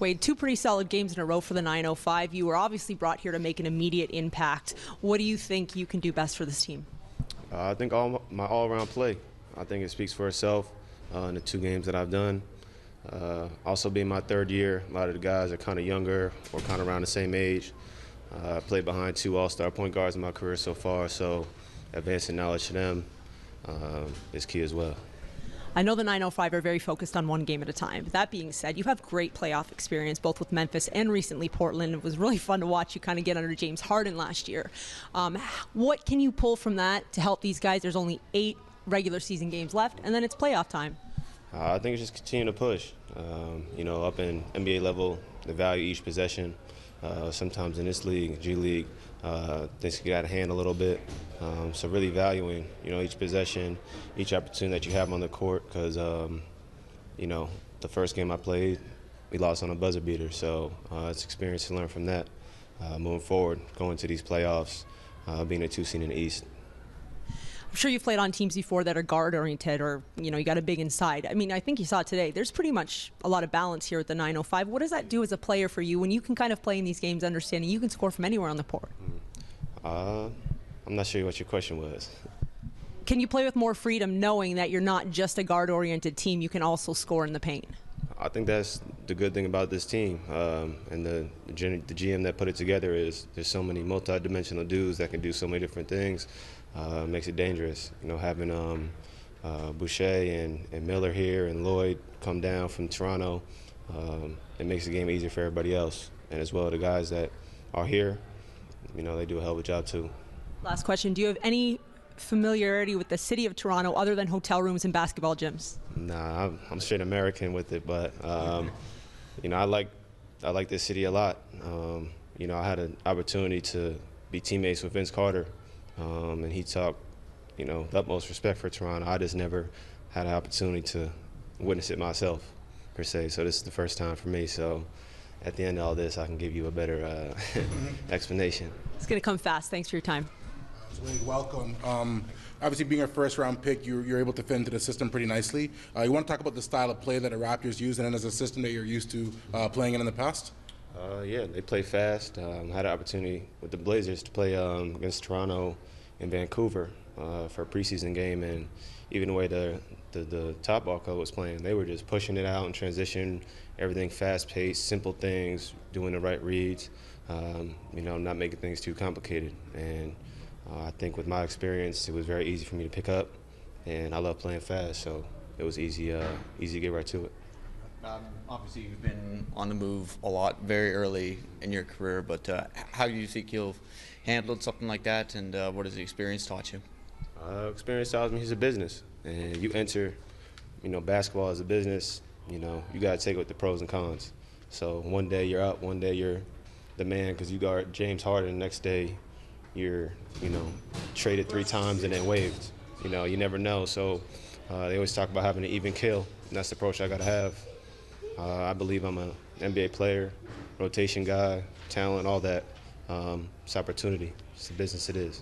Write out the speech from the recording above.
Wade, two pretty solid games in a row for the 905. You were obviously brought here to make an immediate impact. What do you think you can do best for this team? I think my all-around play. I think it speaks for itself in the two games that I've done. Also being my third year, a lot of the guys are kind of younger or kind of around the same age. I played behind two all-star point guards in my career so far, so advancing knowledge to them is key as well. I know the 905 are very focused on one game at a time. That being said, you have great playoff experience both with Memphis and recently Portland. It was really fun to watch you kind of get under James Harden last year. What can you pull from that to help these guys? There's only 8 regular season games left, and then it's playoff time. I think it's just continue to push. Up in NBA level, the value each possession. Sometimes in this league, G League, things get out of hand a little bit. So really valuing, each possession, each opportunity that you have on the court. Because, the first game I played, we lost on a buzzer beater. So it's experience to learn from that. Moving forward, going to these playoffs, being a 2 seed in the East. I'm sure you've played on teams before that are guard-oriented or, you got a big inside. I mean, I think you saw it today. There's pretty much a lot of balance here at the 905. What does that do as a player for you when you can kind of play in these games understanding you can score from anywhere on the court? I'm not sure what your question was. Can you play with more freedom knowing that you're not just a guard-oriented team, you can also score in the paint? I think that's the good thing about this team. And the GM that put it together is there's so many multi-dimensional dudes that can do so many different things. Makes it dangerous. Having Boucher and Miller here and Lloyd come down from Toronto, it makes the game easier for everybody else. And as well, the guys that are here, they do a hell of a job too. Last question, do you have any familiarity with the city of Toronto other than hotel rooms and basketball gyms? Nah, I'm straight American with it, but I like this city a lot. I had an opportunity to be teammates with Vince Carter. And he talked, the utmost respect for Toronto. I just never had an opportunity to witness it myself, per se. So this is the first time for me. So at the end of all this, I can give you a better explanation. It's going to come fast. Thanks for your time. Wade, welcome. Obviously, being a first-round pick, you're able to fit into the system pretty nicely. You want to talk about the style of play that the Raptors use and then as a system that you're used to playing in the past? Yeah, they play fast. Had an opportunity with the Blazers to play against Toronto and Vancouver for a preseason game, and even the way the top ball coach was playing, they were just pushing it out in transition, everything fast-paced, simple things, doing the right reads, not making things too complicated. And I think with my experience, it was very easy for me to pick up, and I love playing fast, so it was easy to get right to it. Obviously, you've been on the move a lot very early in your career, but how do you think you've handled something like that, and what has the experience taught you? Experience taught me it's a business, and you enter, basketball as a business. You got to take it with the pros and cons. So one day you're up, one day you're the man because you guard James Harden. The next day you're, traded 3 times and then waived. You never know. So they always talk about having an even kill, and that's the approach I got to have. I believe I'm an NBA player, rotation guy, talent, all that. It's opportunity. It's the business it is.